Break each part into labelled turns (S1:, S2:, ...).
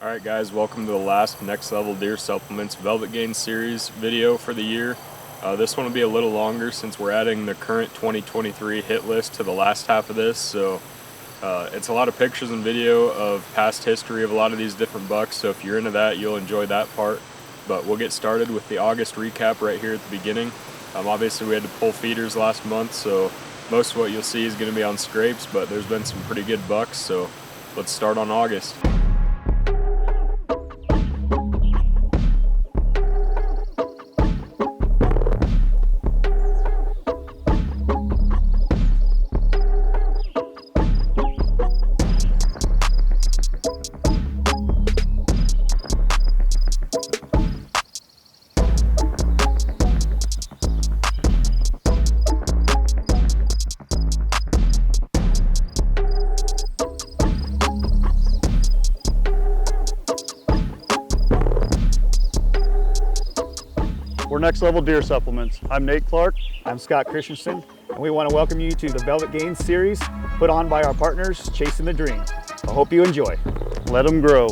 S1: Alright guys, welcome to the last Next Level Deer Supplements Velvet Gain Series video for the year. This one will be a little longer since we're adding the current 2023 hit list to the last half of this, so it's a lot of pictures and video of past history of a lot of these different bucks, so if you're into that, you'll enjoy that part. But we'll get started with the August recap right here at the beginning. Obviously we had to pull feeders last month, so most of what you'll see is going to be on scrapes, but there's been some pretty good bucks, so let's start on August.
S2: We're Next Level Deer Supplements. I'm Nate Clark.
S3: I'm Scott Christensen, and we want to welcome you to the Velvet Gain series put on by our partners, Chasing the Dream. I hope you enjoy.
S2: Let them grow.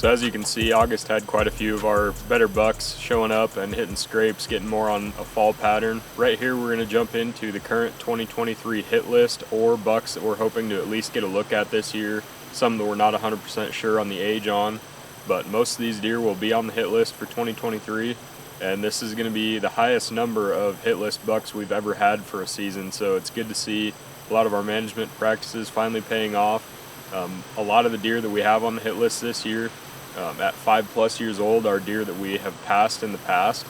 S1: So as you can see, August had quite a few of our better bucks showing up and hitting scrapes, getting more on a fall pattern. Right here we're going to jump into the current 2023 hit list, or bucks that we're hoping to at least get a look at this year. Some that we're not 100% sure on the age on, but most of these deer will be on the hit list for 2023. And this is going to be the highest number of hit list bucks we've ever had for a season, so it's good to see a lot of our management practices finally paying off. A lot of the deer that we have on the hit list this year at 5+ years old are deer that we have passed in the past,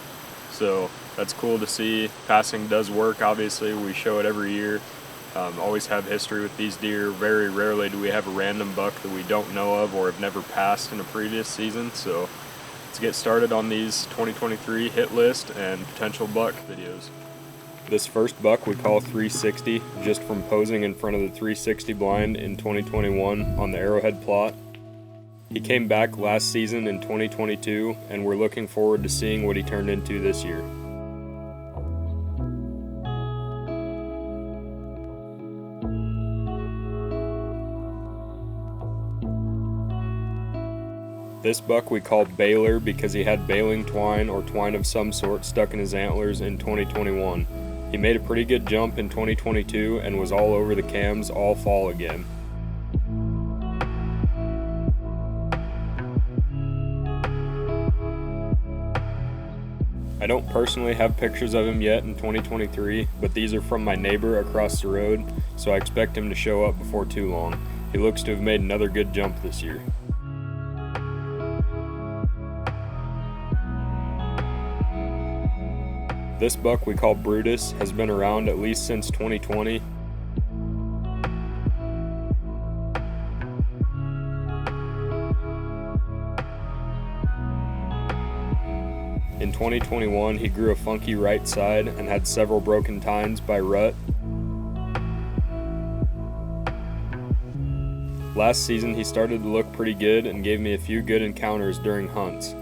S1: so that's cool to see. Passing does work, obviously. We show it every year. Always have history with these deer. Very rarely do we have a random buck that we don't know of or have never passed in a previous season. So let's get started on these 2023 hit list and potential buck videos. This first buck we call 360, just from posing in front of the 360 blind in 2021 on the Arrowhead plot. He came back last season in 2022, and we're looking forward to seeing what he turned into this year. This buck we call Baler because he had baling twine or twine of some sort stuck in his antlers in 2021. He made a pretty good jump in 2022 and was all over the cams all fall again. I don't personally have pictures of him yet in 2023, but these are from my neighbor across the road, so I expect him to show up before too long. He looks to have made another good jump this year. This buck we call Brutus has been around at least since 2020. In 2021, he grew a funky right side and had several broken tines by rut. Last season, he started to look pretty good and gave me a few good encounters during hunts.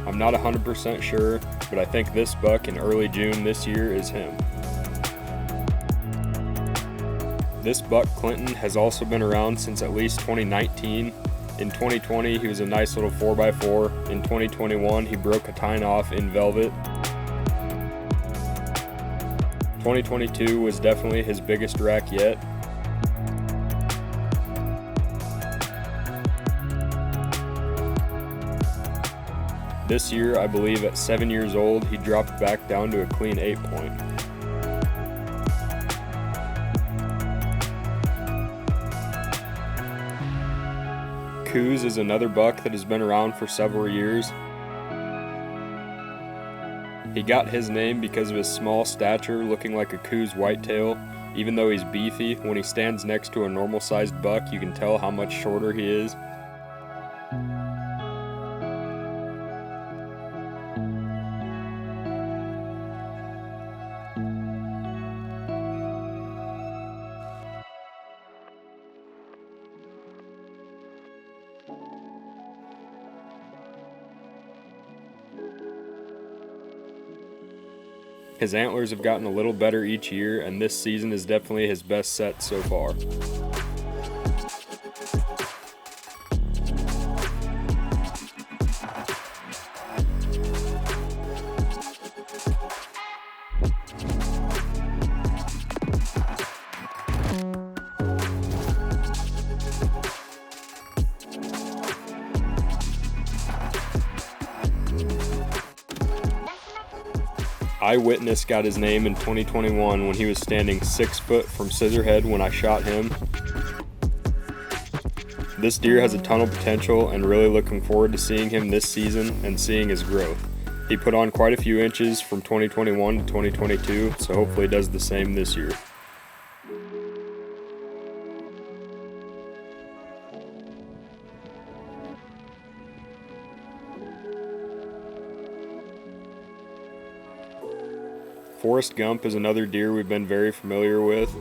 S1: I'm not 100% sure, but I think this buck in early June this year is him. This buck Clinton has also been around since at least 2019. In 2020 he was a nice little 4x4. In 2021 he broke a tine off in velvet. 2022 was definitely his biggest rack yet. This year, I believe at 7 years old, he dropped back down to a clean 8-point. Coos is another buck that has been around for several years. He got his name because of his small stature, looking like a Coos whitetail. Even though he's beefy, when he stands next to a normal-sized buck, you can tell how much shorter he is. His antlers have gotten a little better each year, and this season is definitely his best set so far. Eyewitness got his name in 2021 when he was standing 6 foot from Scissorhead when I shot him. This deer has a ton of potential and really looking forward to seeing him this season and seeing his growth. He put on quite a few inches from 2021 to 2022, so hopefully does the same this year. Forrest Gump is another deer we've been very familiar with.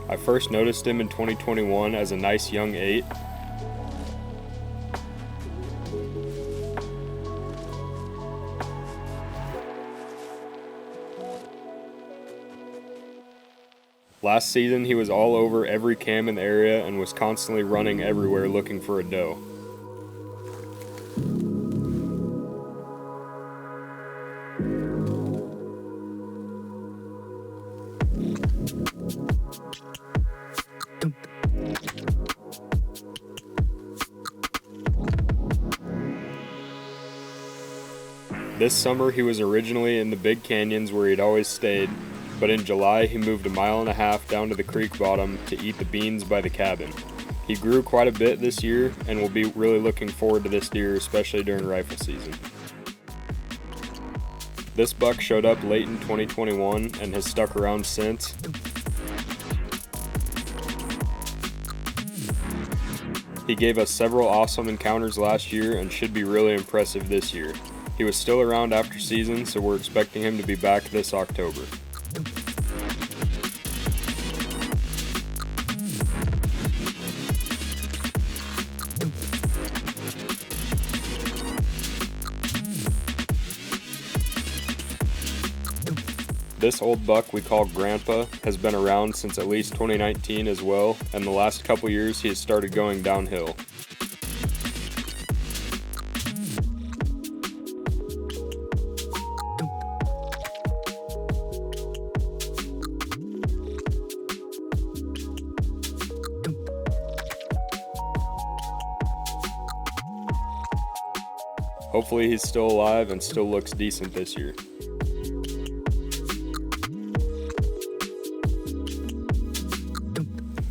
S1: I first noticed him in 2021 as a nice young 8. Last season he was all over every cam in the area and was constantly running everywhere looking for a doe. This summer he was originally in the big canyons where he'd always stayed, but in July he moved 1.5 miles down to the creek bottom to eat the beans by the cabin. He grew quite a bit this year and will be really looking forward to this deer, especially during rifle season. This buck showed up late in 2021 and has stuck around since. He gave us several awesome encounters last year and should be really impressive this year. He was still around after season, so we're expecting him to be back this October. This old buck we call Grandpa has been around since at least 2019 as well, and the last couple years he has started going downhill. Hopefully he's still alive and still looks decent this year.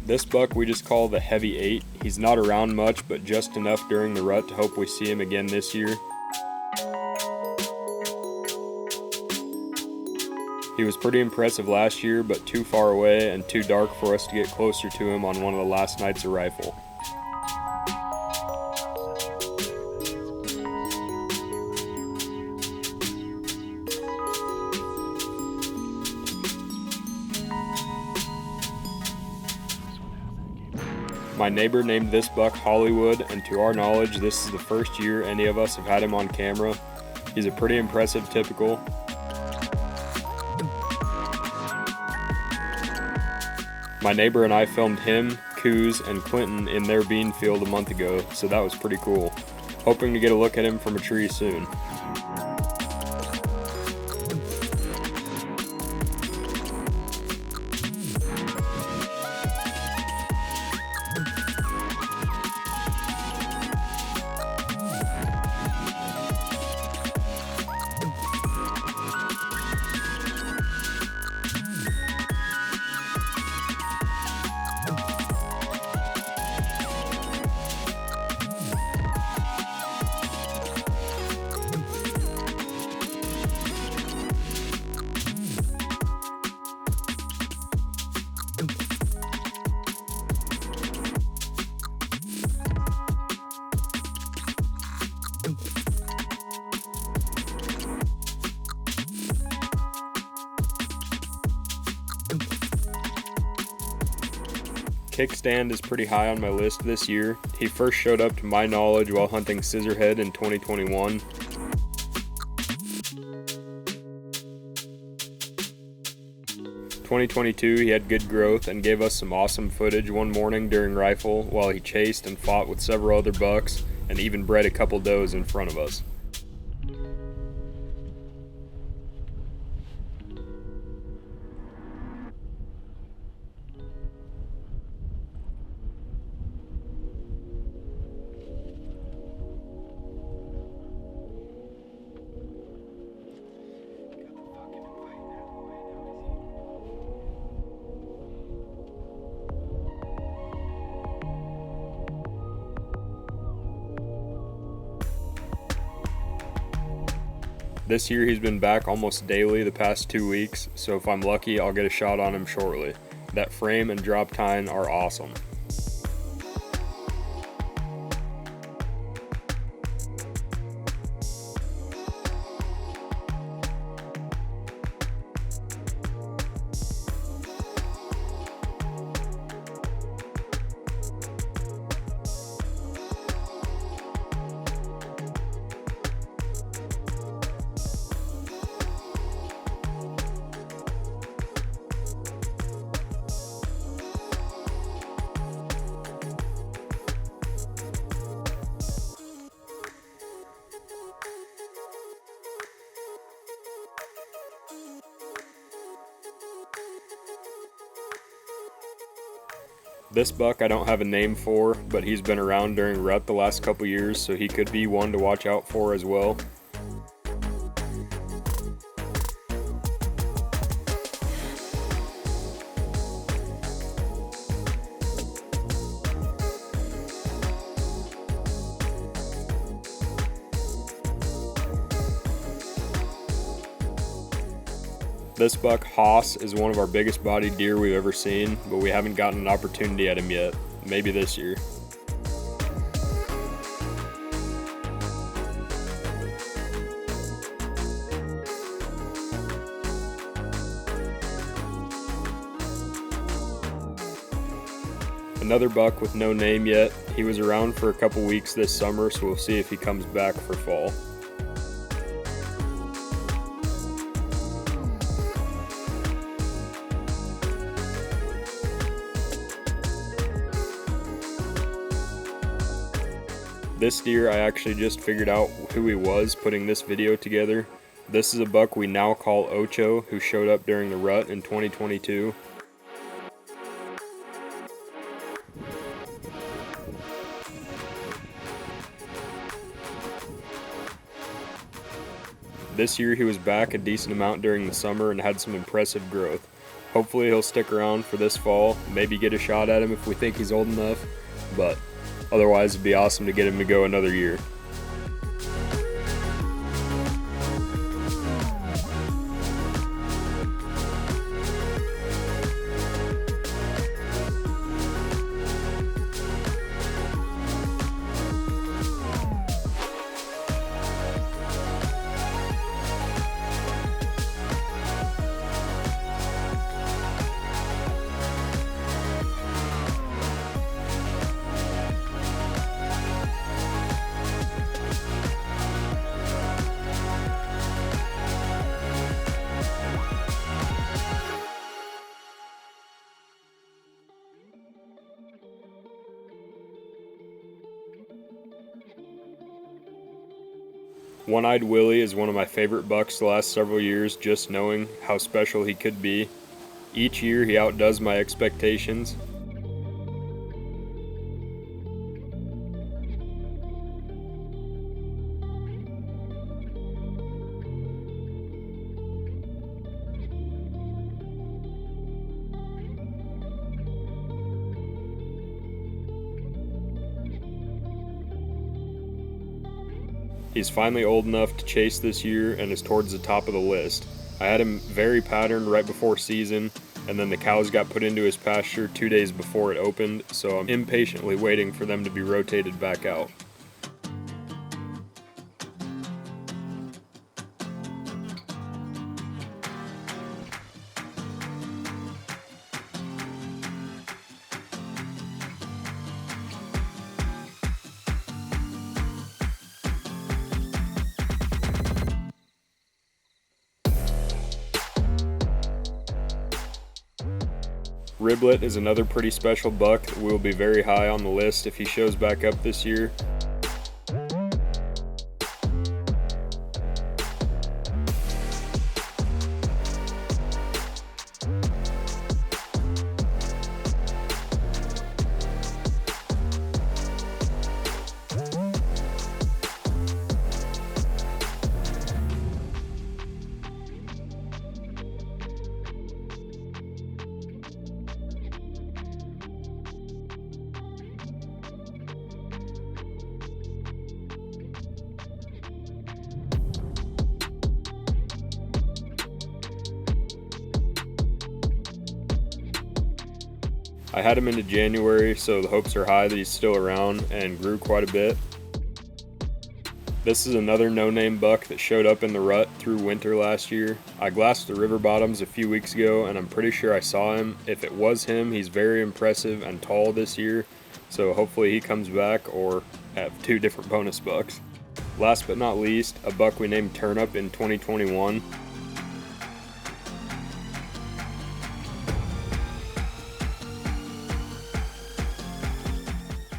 S1: This buck we just call the Heavy 8. He's not around much, but just enough during the rut to hope we see him again this year. He was pretty impressive last year, but too far away and too dark for us to get closer to him on one of the last nights of rifle. My neighbor named this buck Hollywood, and to our knowledge this is the first year any of us have had him on camera. He's a pretty impressive typical. My neighbor and I filmed him, Coos, and Clinton in their bean field a month ago, so that was pretty cool. Hoping to get a look at him from a tree soon. Kickstand is pretty high on my list this year. He first showed up to my knowledge while hunting Scissorhead in 2021. In 2022 he had good growth and gave us some awesome footage one morning during rifle while he chased and fought with several other bucks and even bred a couple does in front of us. This year he's been back almost daily the past 2 weeks, so if I'm lucky I'll get a shot on him shortly. That frame and drop tine are awesome. This buck I don't have a name for, but he's been around during rut the last couple years, so he could be one to watch out for as well. This buck, Haas, is one of our biggest bodied deer we've ever seen, but we haven't gotten an opportunity at him yet. Maybe this year. Another buck with no name yet. He was around for a couple weeks this summer, so we'll see if he comes back for fall. This deer, I actually just figured out who he was putting this video together. This is a buck we now call Ocho, who showed up during the rut in 2022. This year he was back a decent amount during the summer and had some impressive growth. Hopefully he'll stick around for this fall, maybe get a shot at him if we think he's old enough, but otherwise it'd be awesome to get him to go another year. One-Eyed Willie is one of my favorite bucks the last several years, just knowing how special he could be. Each year he outdoes my expectations. He's finally old enough to chase this year and is towards the top of the list. I had him very patterned right before season, and then the cows got put into his pasture 2 days before it opened, so I'm impatiently waiting for them to be rotated back out. Riblet is another pretty special buck that will be very high on the list if he shows back up this year. I had him into January, so the hopes are high that he's still around and grew quite a bit. This is another no-name buck that showed up in the rut through winter last year. I glassed the river bottoms a few weeks ago and I'm pretty sure I saw him. If it was him, he's very impressive and tall this year, so hopefully he comes back or have 2 different bonus bucks. Last but not least, a buck we named Turnip in 2021.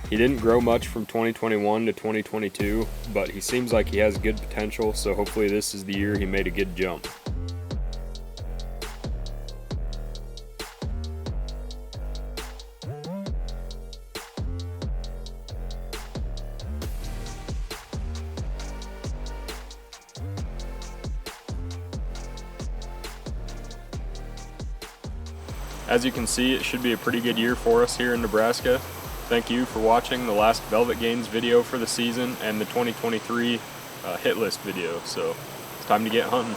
S1: He didn't grow much from 2021 to 2022, but he seems like he has good potential, so hopefully this is the year he made a good jump. As you can see, it should be a pretty good year for us here in Nebraska. Thank you for watching the last Velvet Gains video for the season and the 2023 hit list video. So it's time to get hunting.